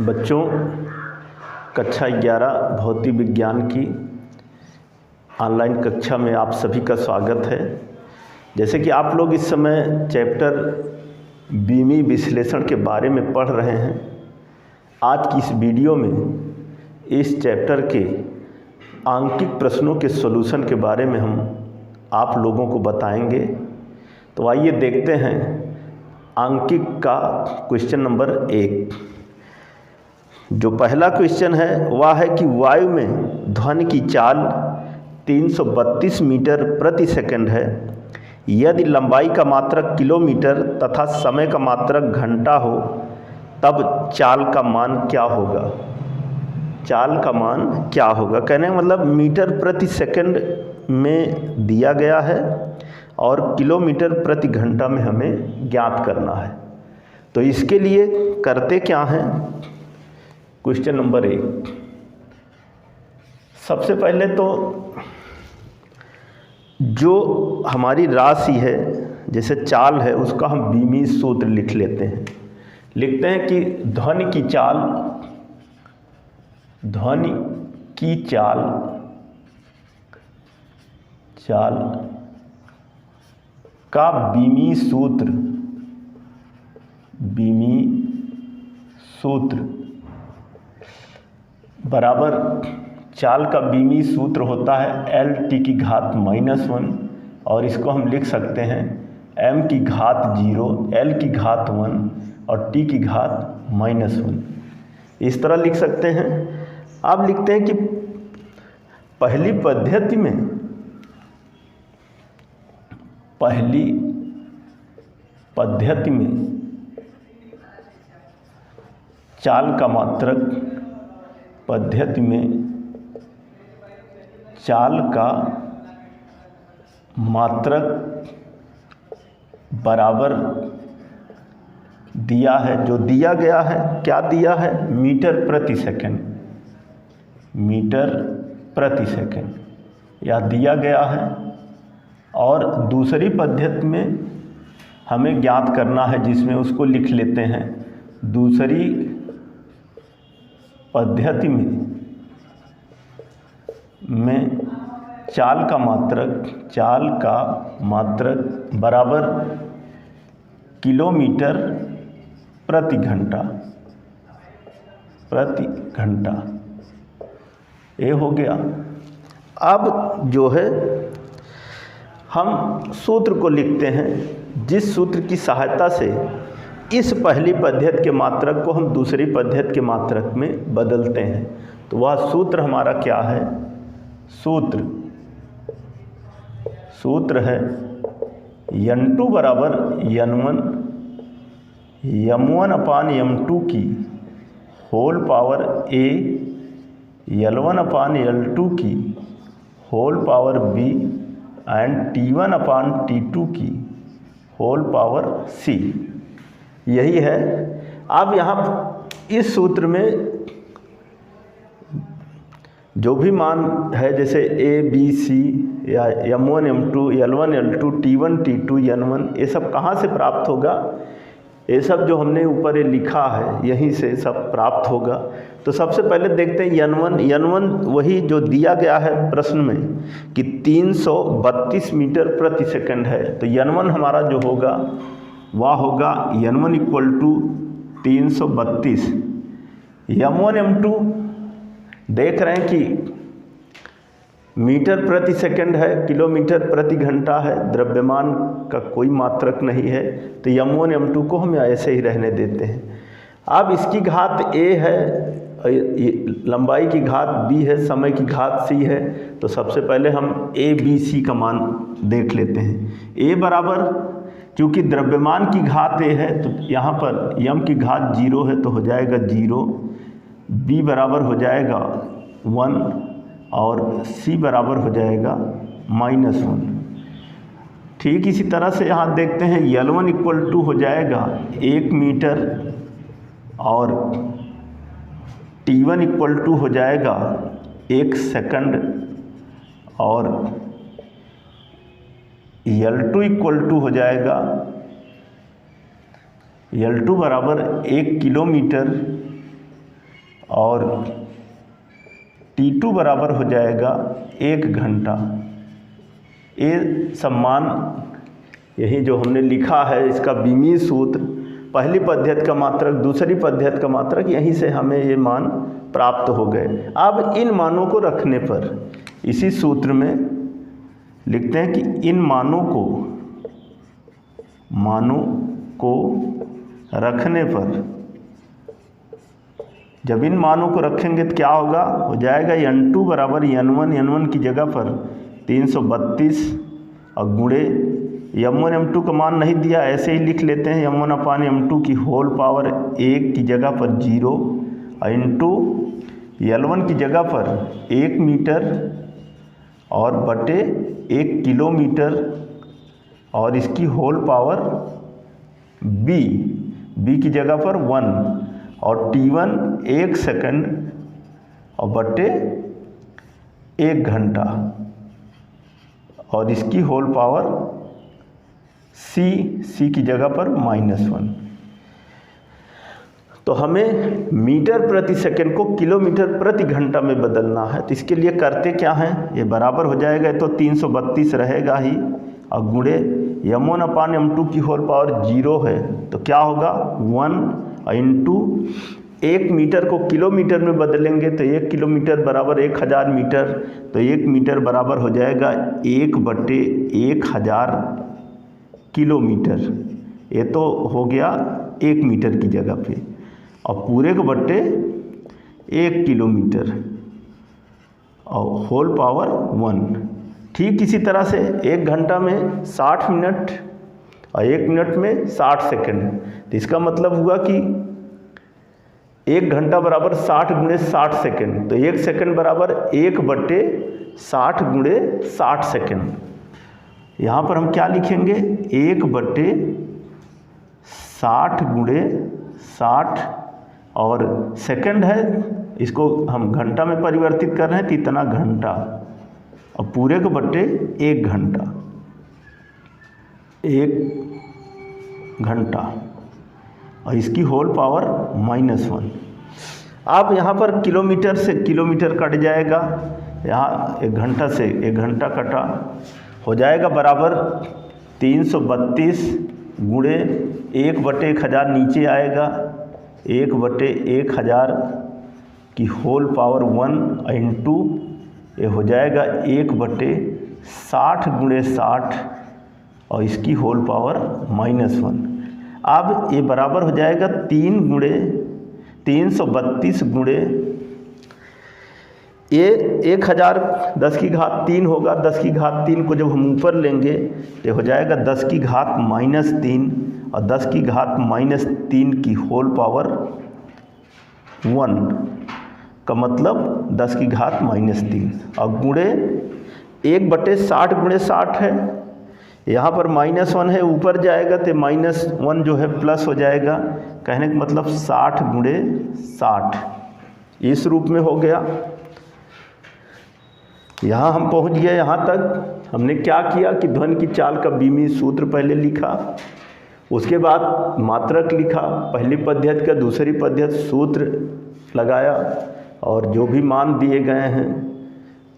बच्चों, कक्षा 11 भौतिक विज्ञान की ऑनलाइन कक्षा में आप सभी का स्वागत है। जैसे कि आप लोग इस समय चैप्टर बीमी विश्लेषण के बारे में पढ़ रहे हैं, आज की इस वीडियो में इस चैप्टर के आंकिक प्रश्नों के सॉल्यूशन के बारे में हम आप लोगों को बताएंगे। तो आइए देखते हैं आंकिक का क्वेश्चन नंबर 1। जो पहला क्वेश्चन है वह है कि वायु में ध्वनि की चाल 332 मीटर प्रति सेकंड है। यदि लंबाई का मात्रक किलोमीटर तथा समय का मात्रक घंटा हो तब चाल का मान क्या होगा। चाल का मान क्या होगा कहने का मतलब मीटर प्रति सेकंड में दिया गया है और किलोमीटर प्रति घंटा में हमें ज्ञात करना है। तो इसके लिए करते क्या हैं, क्वेश्चन नंबर 1। सबसे पहले तो जो हमारी राशि है जैसे चाल है उसका हम बीमी सूत्र लिख लेते हैं। लिखते हैं कि ध्वनि की चाल का बीमी सूत्र बराबर चाल का बीमी सूत्र होता है LT की घात -1 और इसको हम लिख सकते हैं M की घात 0, L की घात 1 और T की घात -1। इस तरह लिख सकते हैं। अब लिखते हैं कि पहली पद्धति में चाल का मात्रक बराबर दिया है। जो दिया गया है क्या दिया है, मीटर प्रति सेकंड यह दिया गया है। और दूसरी पद्धति में हमें ज्ञात करना है जिसमें उसको लिख लेते हैं। दूसरी पद्धति में चाल का मात्रक बराबर किलोमीटर प्रति घंटा। ये हो गया। अब जो है हम सूत्र को लिखते हैं, जिस सूत्र की सहायता से इस पहली पद्धति के मात्रक को हम दूसरी पद्धति के मात्रक में बदलते हैं। तो वह सूत्र हमारा क्या है, सूत्र है N2 बराबर M1 अपान M2 की whole power A, L1 upon L2 की whole power B and T1 upon T2 की होल पावर C। यही है। अब यहाँ इस सूत्र में जो भी मान है जैसे A, B, C या M1, M2, L1, L2, T1, T2, N1 ये सब कहाँ से प्राप्त होगा। ये सब जो हमने ऊपर ये लिखा है यहीं से सब प्राप्त होगा। तो सबसे पहले देखते हैं N1 वही जो दिया गया है प्रश्न में कि 332 मीटर प्रति सेकंड है। तो N1 हमारा जो होगा वह होगा N1 equal to 332। M1 M2 देख रहे हैं कि मीटर प्रति सेकंड है, किलोमीटर प्रति घंटा है, द्रव्यमान का कोई मात्रक नहीं है। तो M1 M2 को हम ऐसे ही रहने देते हैं। अब इसकी घात A है, लंबाई की घात B है, समय की घात C है। तो सबसे पहले हम A, B, C का मान देख लेते हैं। A बराबर क्योंकि द्रव्यमान की घात A है तो यहाँ पर M की घात 0 है तो हो जाएगा 0, B बराबर हो जाएगा 1 और C बराबर हो जाएगा -1। ठीक इसी तरह से यहाँ देखते हैं L1 इक्वल टू हो जाएगा 1 मीटर और T1 इक्वल टू हो जाएगा 1 सेकंड और L2 इक्वल टू हो जाएगा L2 बराबर 1 किलोमीटर और T2 बराबर हो जाएगा 1 घंटा। ये सम्मान यही जो हमने लिखा है इसका बीमीय सूत्र, पहली पद्धति का मात्रक दूसरी पद्धति का मात्रक, यहीं से हमें ये मान प्राप्त हो गए। अब इन मानों को रखने पर इसी सूत्र में लिखते हैं कि इन मानों को रखने पर, जब इन मानों को रखेंगे तो क्या होगा, हो जाएगा N2 बराबर N1 की जगह पर 332 और गुणे M1 M2 का मान नहीं दिया, ऐसे ही लिख लेते हैं M1/M2 की होल पावर 1 की जगह पर 0 इंटू L1 की जगह पर 1 मीटर और बटे 1 किलोमीटर और इसकी होल पावर B की जगह पर 1 और T1 1 सेकंड और बटे 1 घंटा और इसकी होल पावर C की जगह पर -1। तो हमें मीटर प्रति सेकंड को किलोमीटर प्रति घंटा में बदलना है। तो इसके लिए करते क्या हैं, ये बराबर हो जाएगा, तो 332 रहेगा ही और गुणे M1/M2 की होल पावर 0 है, तो क्या होगा 1 इंटू 1 मीटर को किलोमीटर में बदलेंगे तो 1 किलोमीटर बराबर 1000 मीटर, तो 1 मीटर बराबर हो जाएगा 1/1000 किलोमीटर। ये तो हो गया 1 मीटर की जगह पे और पूरे को बट्टे 1 किलोमीटर और होल पावर 1। ठीक इसी तरह से 1 घंटा में 60 मिनट और 1 मिनट में 60 सेकंड, तो इसका मतलब हुआ कि 1 घंटा बराबर 60 गुणे 60 सेकंड, तो 1 सेकंड बराबर 1/60 गुणे 60 सेकंड। यहाँ पर हम क्या लिखेंगे, 1/60 गुणे 60 और सेकंड है, इसको हम घंटा में परिवर्तित कर रहे हैं तो इतना घंटा और पूरे को बट्टे 1 घंटा, 1 घंटा और इसकी होल पावर -1। अब यहाँ पर किलोमीटर से किलोमीटर कट जाएगा, यहाँ 1 घंटा से 1 घंटा कटा, हो जाएगा बराबर 332 गुणे 1/1000 नीचे आएगा, 1/1000 की होल पावर 1 इंटू ये हो जाएगा 1/60 गुणे 60 और इसकी होल पावर -1। अब ये बराबर हो जाएगा 332 गुणे ये 1000 10 की घात 3 होगा, 10 की घात 3 को जब हम ऊपर लेंगे तो हो जाएगा 10 की घात -3 और 10 की घात -3 की होल पावर 1 का मतलब 10 की घात -3 और गुणे 1/60 गुणे 60 है, यहाँ पर -1 है, ऊपर जाएगा तो -1 जो है प्लस हो जाएगा, कहने का मतलब 60 गुणे 60 इस रूप में हो गया। यहाँ हम पहुँच गए, यहाँ तक हमने क्या किया कि ध्वनि की चाल का बीमीय सूत्र पहले लिखा, उसके बाद मात्रक लिखा, पहली पद्धति का दूसरी पद्धति सूत्र लगाया और जो भी मान दिए गए हैं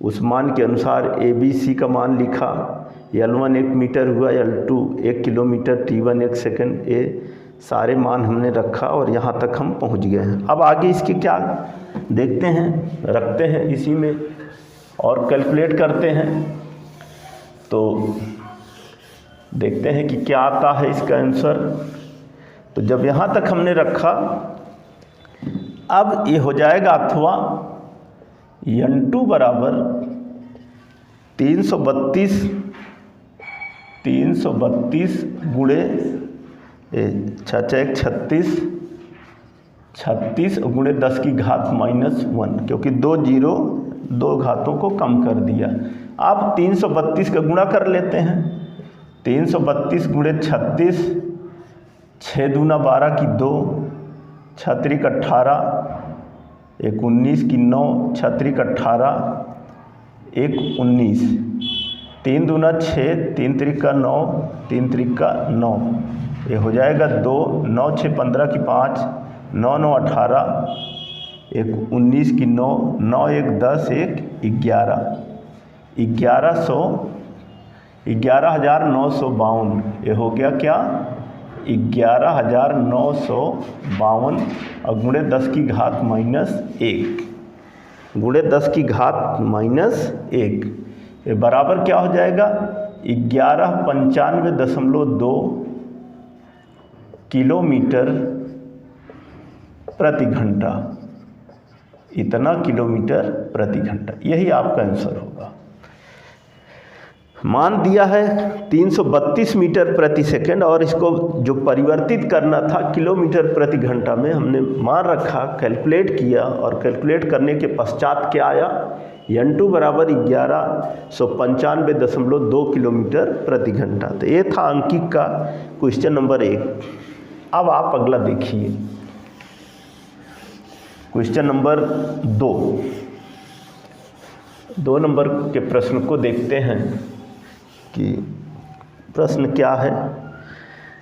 उस मान के अनुसार ABC का मान लिखा, L1 1 मीटर हुआ, L2 1 किलोमीटर, T1 1 सेकंड, ये सारे मान हमने रखा और यहाँ तक हम पहुँच गए हैं। अब आगे इसके क्या देखते हैं, रखते हैं इसी में और कैलकुलेट करते हैं, तो देखते हैं कि क्या आता है इसका आंसर। तो जब यहाँ तक हमने रखा, अब ये हो जाएगा अथवा N2 बराबर 332 गुणे 36 गुणे 10 की घात -1, क्योंकि 2 जीरो 2 घातों को कम कर दिया। अब 332 का गुणा कर लेते हैं, 332 गुणे 36, 6 दूना 12 की 2, 6 त्रिक 18, 1 19 की 9, 6 त्रिक 18, 1 19, 3 दूना 6, 3 त्रिक का 9, 3 त्रिक का 9, ये हो जाएगा 2, 9 6 15 की 5, 9 9 18, एक 19 की 9, 9 एक 10, एक 11, 11,952। ये हो गया क्या? 11,952 और गुणे 10 की घात -1, गुणे 10 की घात -1, ये बराबर क्या हो जाएगा? 1195.2 किलोमीटर प्रति घंटा। इतना किलोमीटर प्रति घंटा, यही आपका आंसर होगा। मान दिया है 332 मीटर प्रति सेकंड और इसको जो परिवर्तित करना था किलोमीटर प्रति घंटा में हमने मान रखा, कैलकुलेट किया और कैलकुलेट करने के पश्चात क्या आया? n2 बराबर 1195.2 किलोमीटर प्रति घंटा। तो ये था अंकित का क्वेश्चन नंबर 1। अब आप अगला देखिए क्वेश्चन नंबर 2 नंबर के प्रश्न को देखते हैं कि प्रश्न क्या है।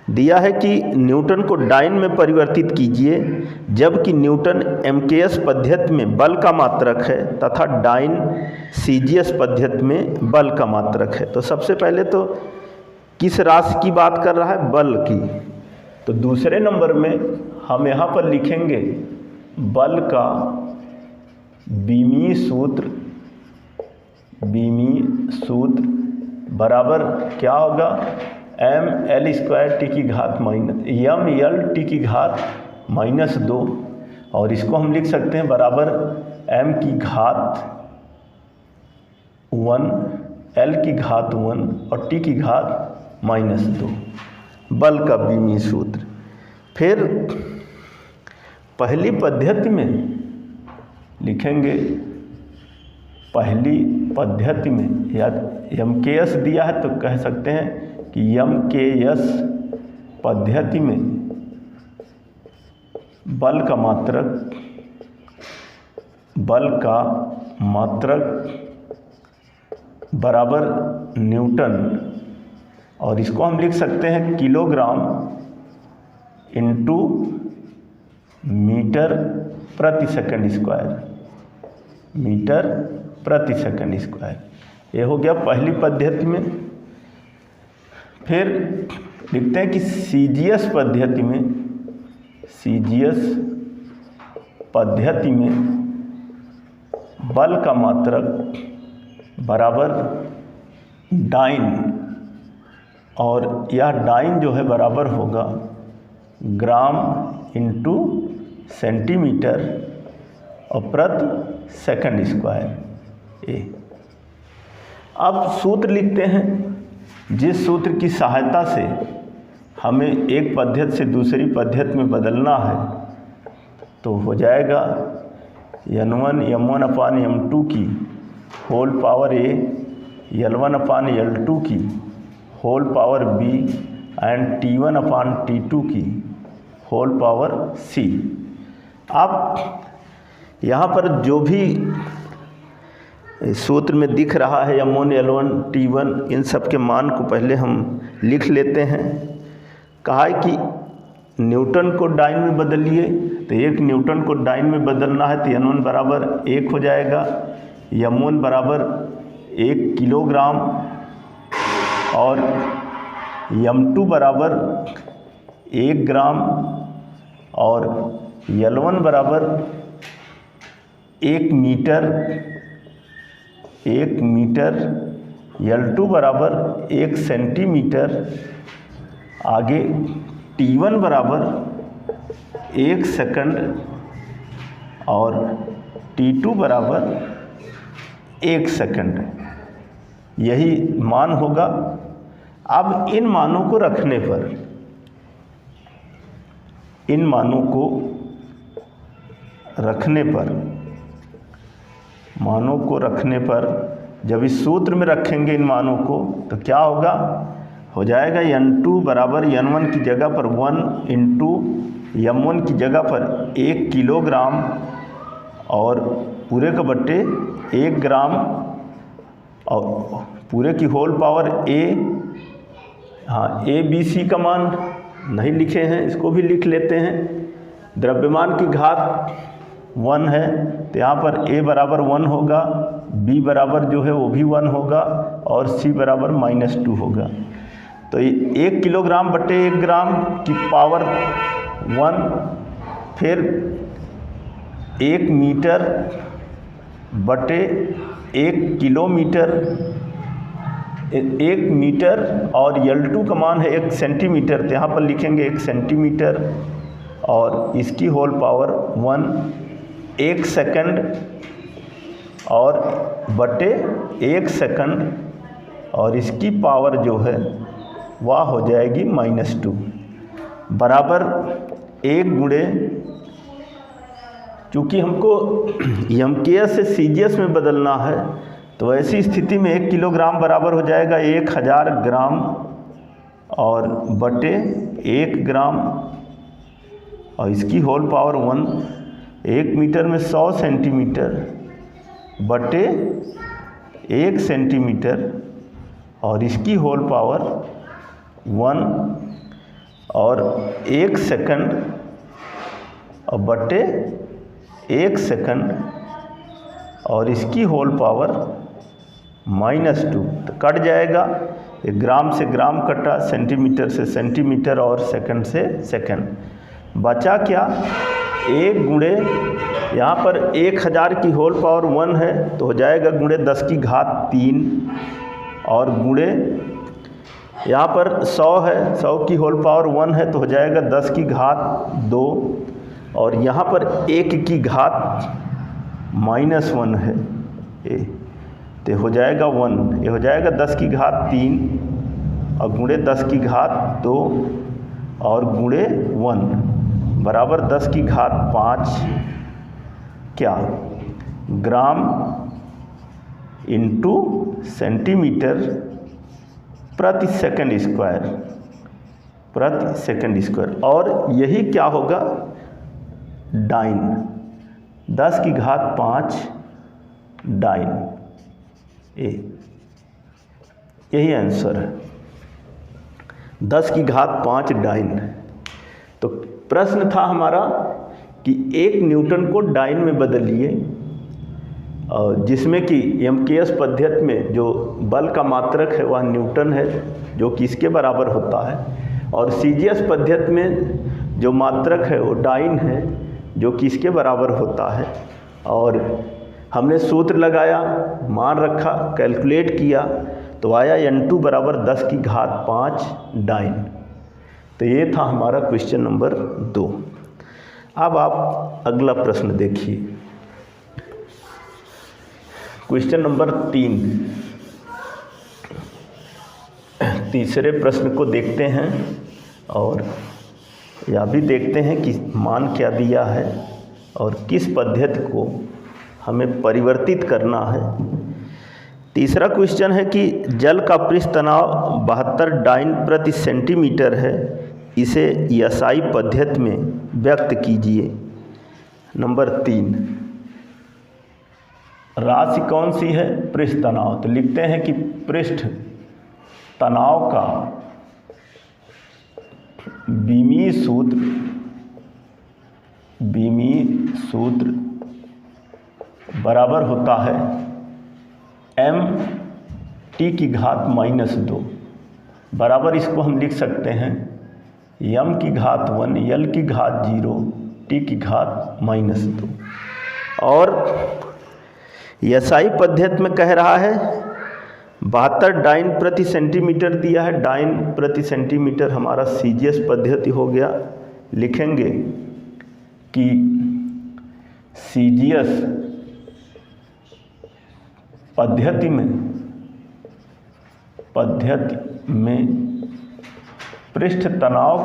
दिया है कि न्यूटन को डाइन में परिवर्तित कीजिए जबकि न्यूटन एमकेएस पद्धति में बल का मात्रक है तथा डाइन सीजीएस पद्धति में बल का मात्रक है। तो सबसे पहले तो किस राशि की बात कर रहा है? बल की। तो दूसरे नंबर में हम यहाँ पर लिखेंगे बल का बीमीय सूत्र बराबर क्या होगा? mL² की घात mL की घात -2 और इसको हम लिख सकते हैं बराबर m की घात 1 L की घात 1 और t की घात -2, बल का बीमीय सूत्र। फिर पहली पद्धति में लिखेंगे, पहली पद्धति में या एमकेएस दिया है तो कह सकते हैं कि एमकेएस पद्धति में बल का मात्रक बराबर न्यूटन और इसको हम लिख सकते हैं किलोग्राम इंटू मीटर प्रति सेकंड स्क्वायर, मीटर प्रति सेकंड स्क्वायर। ये हो गया पहली पद्धति में। फिर लिखते हैं कि सीजीएस पद्धति में बल का मात्रक बराबर डाइन और यह डाइन जो है बराबर होगा ग्राम इंटू सेंटीमीटर और प्रति सेकंड स्क्वायर। अब सूत्र लिखते हैं, जिस सूत्र की सहायता से हमें एक पद्धति से दूसरी पद्धति में बदलना है तो हो जाएगा n1 m1/m2 की होल पावर a, L1/L2 की whole power b and T1/T2 की होल पावर c। आप यहाँ पर जो भी सूत्र में दिख रहा है m1, L1, T1, इन सब के मान को पहले हम लिख लेते हैं। कहा है कि न्यूटन को डाइन में बदलिए, तो 1 न्यूटन को डाइन में बदलना है तो n1 बराबर 1 हो जाएगा, m1 बराबर 1 किलोग्राम और m2 बराबर 1 ग्राम और L1 बराबर 1 मीटर, L2 बराबर 1 सेंटीमीटर, आगे T1 बराबर 1 सेकंड और T2 बराबर 1 सेकंड, यही मान होगा। अब इन मानों को रखने पर जब इस सूत्र में रखेंगे इन मानों को तो क्या होगा? हो जाएगा n2 बराबर n1 की जगह पर 1 इंटू m1 की जगह पर 1 किलोग्राम और पूरे का बट्टे 1 ग्राम और पूरे की होल पावर a। हाँ, a b c का मान नहीं लिखे हैं, इसको भी लिख लेते हैं। द्रव्यमान की घात 1 है, तो यहाँ पर a बराबर 1 होगा, b बराबर जो है वो भी 1 होगा और c बराबर -2 होगा। तो ये 1 किलोग्राम बटे 1 ग्राम की पावर 1, फिर 1 मीटर बटे 1 किलोमीटर, 1 मीटर और L2 का मान है 1 सेंटीमीटर, तो यहाँ पर लिखेंगे 1 सेंटीमीटर और इसकी होल पावर 1, 1 सेकंड और बटे 1 सेकंड और इसकी पावर जो है वह हो जाएगी -2 बराबर 1 गुणे, चूँकि हमको MKS से CGS में बदलना है तो ऐसी स्थिति में 1 किलोग्राम बराबर हो जाएगा 1000 ग्राम और बटे 1 ग्राम और इसकी होल पावर 1, 1 मीटर में 100 सेंटीमीटर बटे 1 सेंटीमीटर और इसकी होल पावर 1 और 1 सेकंड और बटे 1 सेकंड और इसकी होल पावर -2, तो कट जाएगा, ग्राम से ग्राम कटा, सेंटीमीटर से सेंटीमीटर और सेकंड से सेकंड। बचा क्या, 1 गुणे, यहाँ पर 1000 की होल पावर 1 है तो हो जाएगा गुणे 10 की घात 3 और गुणे यहाँ पर 100 है, 100 की होल पावर 1 है तो हो जाएगा 10 की घात 2 और यहाँ पर 1 की घात -1 है, तो हो जाएगा 1, ये हो जाएगा 10 की घात 3 और गुणे 10 की घात 2 और गुणे 1 बराबर 10 की घात 5 क्या ग्राम इंटू सेंटीमीटर प्रति सेकंड स्क्वायर और यही क्या होगा डाइन, 10 की घात 5 डाइन, यही आंसर है, 10 की घात 5 डाइन। तो प्रश्न था हमारा कि 1 न्यूटन को डाइन में बदलिए, जिसमें कि MKS पद्धति में जो बल का मात्रक है वह न्यूटन है जो कि इसके बराबर होता है और CGS पद्धति में जो मात्रक है वो डाइन है जो कि इसके बराबर होता है। और हमने सूत्र लगाया, मान रखा, कैलकुलेट किया तो आया N2 बराबर 10 की घात 5 डाइन। तो ये था हमारा क्वेश्चन नंबर 2। अब आप अगला प्रश्न देखिए, क्वेश्चन नंबर 3। तीसरे प्रश्न को देखते हैं और यह भी देखते हैं कि मान क्या दिया है और किस पद्धति को हमें परिवर्तित करना है। तीसरा क्वेश्चन है कि जल का पृष्ठ तनाव 72 डाइन प्रति सेंटीमीटर है, इसे SI पद्धति में व्यक्त कीजिए। नंबर 3, राशि कौन सी है, पृष्ठ तनाव। तो लिखते हैं कि पृष्ठ तनाव का बीमीय सूत्र बराबर होता है m(t) की घात -2 बराबर, इसको हम लिख सकते हैं m की घात 1 l की घात 0 t की घात -2। और SI पद्धति में कह रहा है 72 डाइन प्रति सेंटीमीटर दिया है, डाइन प्रति सेंटीमीटर हमारा CGS पद्धति हो गया। लिखेंगे कि CGS पद्धति में पृष्ठ तनाव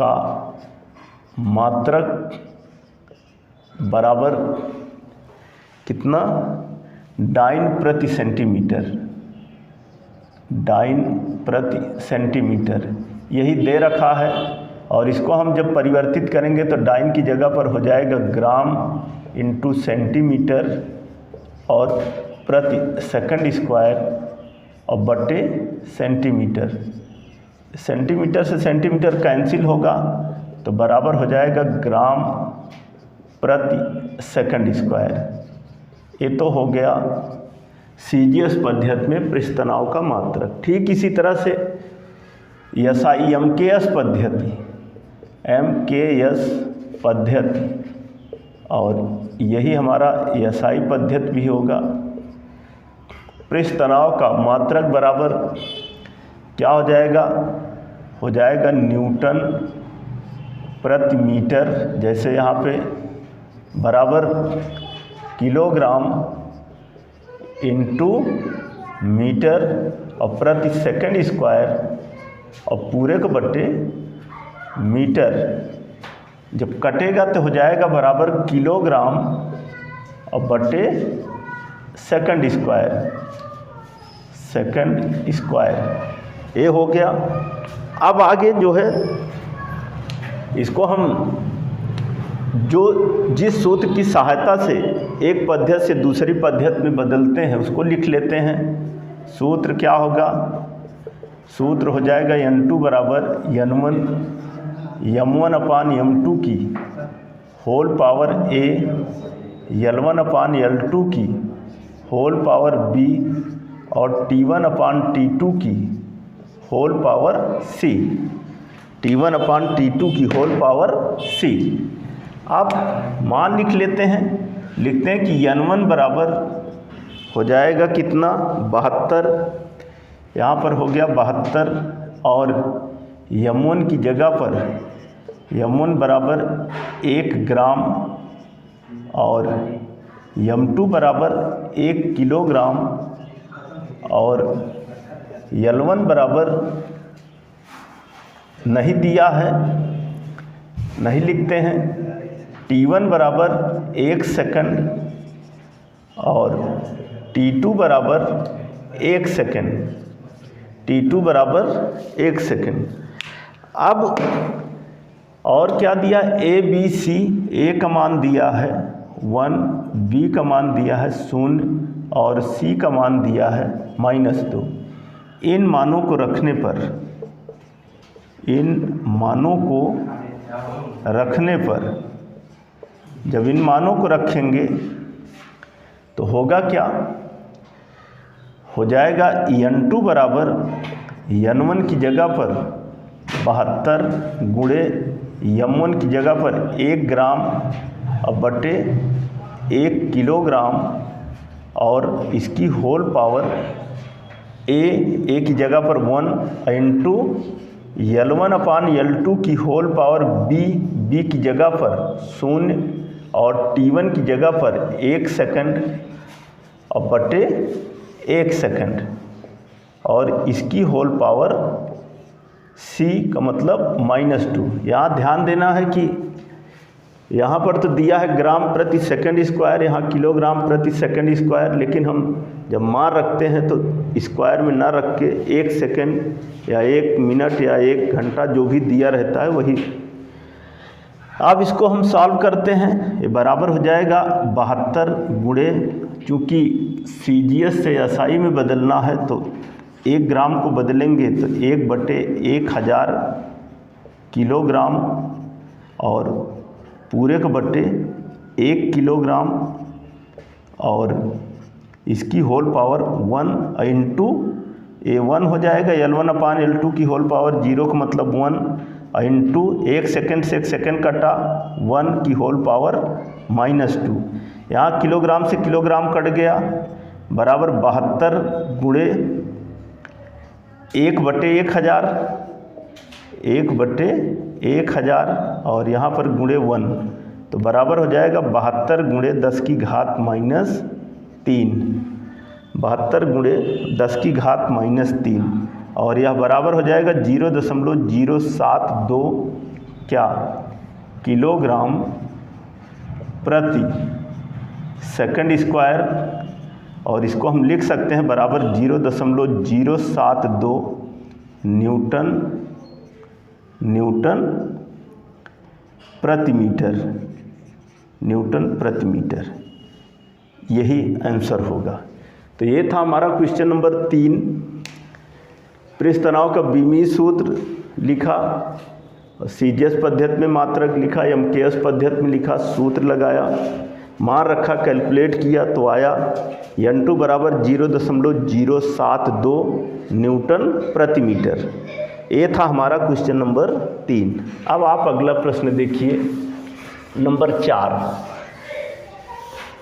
का मात्रक बराबर कितना, डाइन प्रति सेंटीमीटर, यही दे रखा है। और इसको हम जब परिवर्तित करेंगे तो डाइन की जगह पर हो जाएगा ग्राम इंटू सेंटीमीटर और प्रति सेकंड स्क्वायर और बटे सेंटीमीटर। सेंटीमीटर से सेंटीमीटर कैंसिल होगा तो बराबर हो जाएगा ग्राम प्रति सेकंड स्क्वायर। ये तो हो गया सीजीएस पद्धति में पृष्ठ तनाव का मात्रक। ठीक इसी तरह से एसआई एमकेएस पद्धति और यही हमारा एसआई पद्धति भी होगा। पृष्ठ तनाव का मात्रक बराबर क्या हो जाएगा न्यूटन प्रति मीटर। जैसे यहाँ पे बराबर किलोग्राम इंटू मीटर और प्रति सेकंड स्क्वायर और पूरे को बटे मीटर। जब कटेगा तो हो जाएगा बराबर किलोग्राम और बटे सेकंड स्क्वायर। ये हो गया। अब आगे जो है इसको हम जिस सूत्र की सहायता से एक पद्धति से दूसरी पद्धति में बदलते हैं उसको लिख लेते हैं। सूत्र क्या होगा? सूत्र हो जाएगा N2 बराबर M1 अपान M2 की whole power A, L1 upon L2 की होल पावर B और T1 अपान T2 की whole power C। T1 upon T2 की होल पावर C। अब मान लिख लेते हैं। लिखते हैं कि N1 बराबर हो जाएगा कितना 72, यहाँ पर हो गया 72 और M1 की जगह पर M1 बराबर 1 ग्राम और M2 बराबर 1 किलोग्राम और L1 बराबर नहीं दिया है, नहीं लिखते हैं। T1 बराबर 1 सेकंड और T2 बराबर 1 सेकंड। T2 बराबर 1 सेकंड। अब और क्या दिया? A B C। A का मान दिया है 1, B का मान दिया है 0 और C का मान दिया है -2। इन मानों को रखने पर जब इन मानों को रखेंगे तो होगा क्या? हो जाएगा N2 बराबर N1 की जगह पर 72 गुणे M1 की जगह पर 1 ग्राम अब बटे 1 किलोग्राम और इसकी होल पावर A की जगह पर 1 इंटू L1 अपान L2 की होल पावर B की जगह पर 0 और T1 की जगह पर 1 सेकंड और बटे 1 सेकंड और इसकी होल पावर C का मतलब -2। यहाँ ध्यान देना है कि यहाँ पर तो दिया है ग्राम प्रति सेकंड स्क्वायर, यहाँ किलोग्राम प्रति सेकंड स्क्वायर, लेकिन हम जब मान रखते हैं तो स्क्वायर में ना रख के 1 सेकंड या 1 मिनट या 1 घंटा जो भी दिया रहता है वही। अब इसको हम सॉल्व करते हैं। ये बराबर हो जाएगा 72 गुणे, चूँकि CGS से SI में बदलना है तो 1 ग्राम को बदलेंगे तो 1/1000 किलोग्राम और पूरे को बटे 1 किलोग्राम और इसकी होल पावर 1 इंटू A1 हो जाएगा L1 अपान L2 की होल पावर 0 का मतलब 1 इंटू 1 सेकंड से 1 सेकंड कटा 1 की होल पावर -2। यहाँ किलोग्राम से किलोग्राम कट गया बराबर 72 गुणे 1/1000 1/1000 और यहाँ पर गुणे 1 तो बराबर हो जाएगा 72 गुणे 10 की घात -3। 72 गुणे 10 की घात -3 और यह बराबर हो जाएगा 0.072 क्या किलोग्राम प्रति सेकंड स्क्वायर और इसको हम लिख सकते हैं बराबर 0.072 न्यूटन प्रति मीटर। यही आंसर होगा। तो ये था हमारा क्वेश्चन नंबर 3। पृष्ठ तनाव का बीमीय सूत्र लिखा सीजीएस पद्धति में मात्रक लिखा, एमकेएस पद्धति में लिखा, सूत्र लगाया, मान रखा, कैलकुलेट किया तो आया N2 बराबर 0.072 न्यूटन प्रति मीटर। ये था हमारा क्वेश्चन नंबर 3। अब आप अगला प्रश्न देखिए, नंबर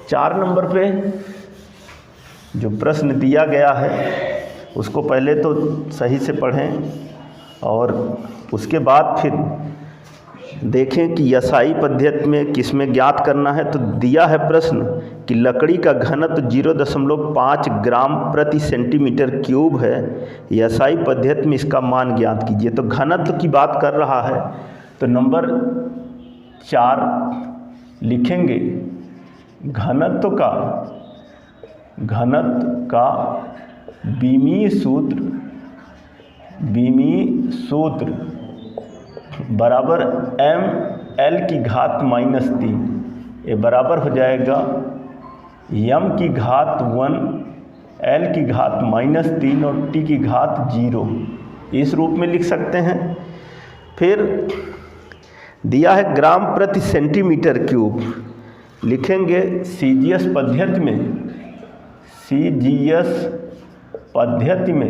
4 नंबर पे जो प्रश्न दिया गया है उसको पहले तो सही से पढ़ें और उसके बाद फिर देखें कि यसाई पद्धति में किसमें ज्ञात करना है। तो दिया है प्रश्न कि लकड़ी का घनत्व 0.5 ग्राम प्रति सेंटीमीटर क्यूब है, यसाई पद्धति में इसका मान ज्ञात कीजिए। तो घनत्व की बात कर रहा है, तो नंबर 4 लिखेंगे घनत्व का बीमीय सूत्र बराबर ml की घात -3, ये बराबर हो जाएगा m की घात 1 l की घात -3 और t की घात 0, इस रूप में लिख सकते हैं। फिर दिया है ग्राम प्रति सेंटीमीटर क्यूब, लिखेंगे सीजीएस पद्धति में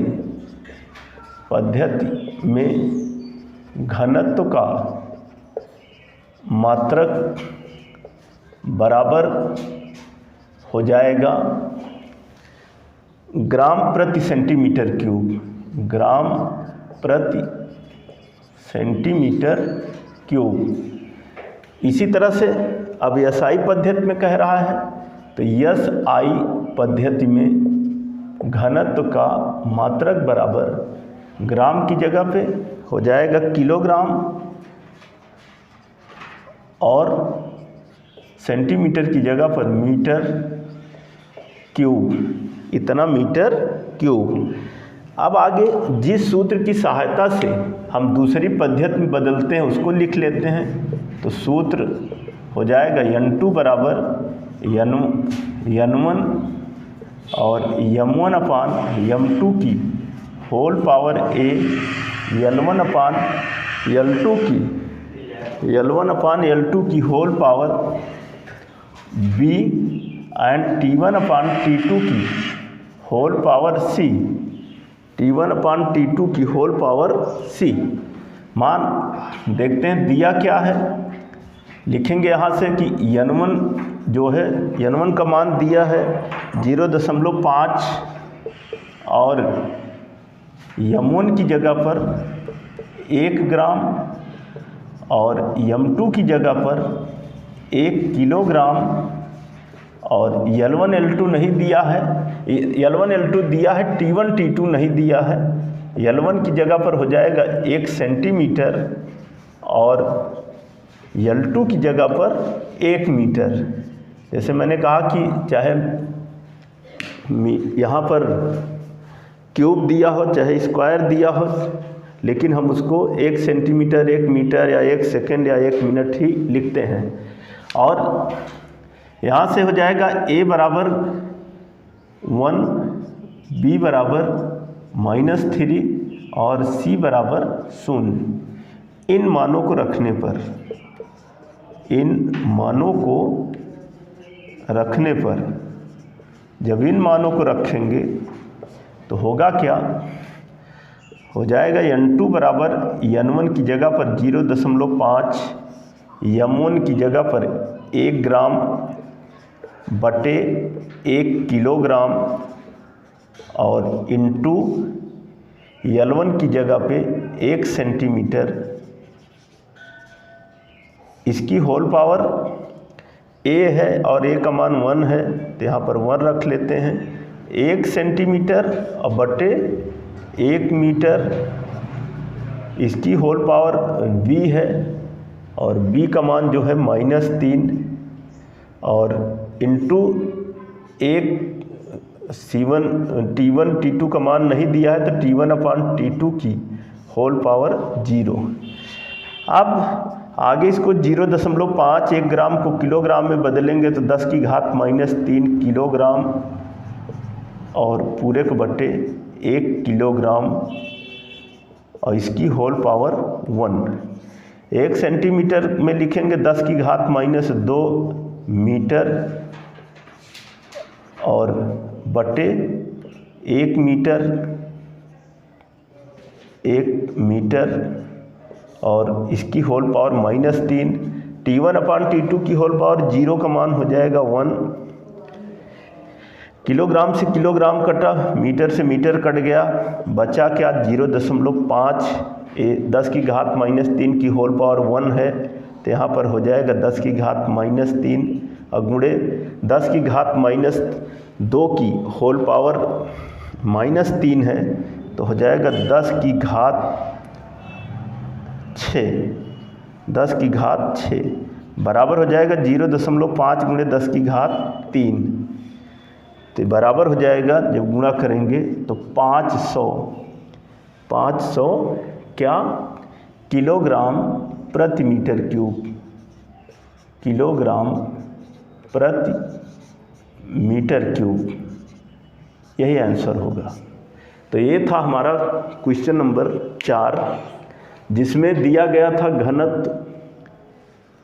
घनत्व का मात्रक बराबर हो जाएगा ग्राम प्रति सेंटीमीटर क्यूब, ग्राम प्रति सेंटीमीटर क्यूब। इसी तरह से अब यसाई पद्धति में कह रहा है, तो यसाई पद्धति में घनत्व का मात्रक बराबर ग्राम की जगह पे हो जाएगा किलोग्राम और सेंटीमीटर की जगह पर मीटर क्यूब, इतना मीटर क्यूब। अब आगे जिस सूत्र की सहायता से हम दूसरी पद्धति में बदलते हैं उसको लिख लेते हैं। तो सूत्र हो जाएगा N2 बराबर N1 और m1 अपान m2 की whole power a, L1 upon L2 की whole power b and T1 upon T2 की whole power c, T1 upon T2 की होल पावर c। मान देखते हैं दिया क्या है, लिखेंगे यहाँ से कि N1 जो है, N1 का मान दिया है 0.5 और m1 की जगह पर 1 ग्राम और m2 की जगह पर 1 किलोग्राम और L1 L2 नहीं दिया है, L1 L2 दिया है, T1 T2 नहीं दिया है। L1 की जगह पर हो जाएगा 1 सेंटीमीटर और L2 की जगह पर 1 मीटर। जैसे मैंने कहा कि चाहे यहाँ पर क्यूब दिया हो चाहे स्क्वायर दिया हो, लेकिन हम उसको 1 सेंटीमीटर, 1 मीटर या 1 सेकेंड या 1 मिनट ही लिखते हैं। और यहाँ से हो जाएगा a बराबर 1, b बराबर -3 और c बराबर 0। इन मानों को रखने पर जब इन मानों को रखेंगे तो होगा क्या, हो जाएगा N2 बराबर N1 की जगह पर 0.5, M1 की जगह पर 1 ग्राम बटे 1 किलोग्राम और इंटू L1 की जगह पे 1 सेंटीमीटर, इसकी होल पावर a है और a का मान 1 है, तो यहाँ पर 1 रख लेते हैं। 1 सेंटीमीटर और बटे 1 मीटर, इसकी होल पावर b है और b का मान जो है -3 और इंटू 1 T1 T2 का मान नहीं दिया है, तो T1 अपान T2 की होल पावर 0। अब आगे इसको 0.5 1 ग्राम को किलोग्राम में बदलेंगे तो 10 की घात -3 किलोग्राम और पूरे को बटे 1 किलोग्राम और इसकी होल पावर 1। 1 सेंटीमीटर में लिखेंगे 10 की घात -2 मीटर और बटे 1 मीटर और इसकी होल पावर -3। T1/T2 की होल पावर 0 का मान हो जाएगा 1। किलोग्राम से किलोग्राम कटा, मीटर से मीटर कट गया, बचा क्या 0.5। 10 की घात -3 की होल पावर 1 है तो यहाँ पर हो जाएगा 10 की घात -3 गुणे 10 की घात -2 की होल पावर -3 है तो हो जाएगा 10 की घात 6। 10 की घात 6 बराबर हो जाएगा 0.5 गुणे 10 की घात 3 तो बराबर हो जाएगा, जब गुणा करेंगे तो 500 क्या किलोग्राम प्रति मीटर क्यूब, किलोग्राम प्रति मीटर क्यूब, यही आंसर होगा। तो ये था हमारा क्वेश्चन नंबर 4, जिसमें दिया गया था घनत्व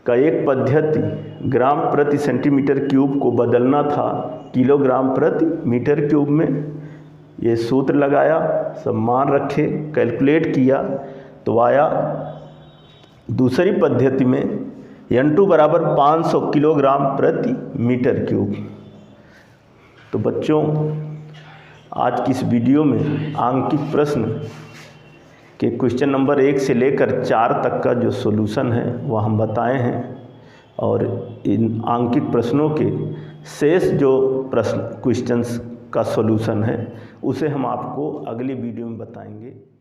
का एक पद्धति ग्राम प्रति सेंटीमीटर क्यूब को बदलना था किलोग्राम प्रति मीटर क्यूब में। ये सूत्र लगाया, सब मान रखे, कैलकुलेट किया तो आया दूसरी पद्धति में N2 बराबर 500 किलोग्राम प्रति मीटर क्यूब। तो बच्चों, आज की इस वीडियो में आंकिक प्रश्न के क्वेश्चन नंबर 1 से लेकर 4 तक का जो सॉल्यूशन है वह हम बताए हैं, और इन आंकिक प्रश्नों के शेष जो क्वेश्चंस का सॉल्यूशन है उसे हम आपको अगली वीडियो में बताएंगे।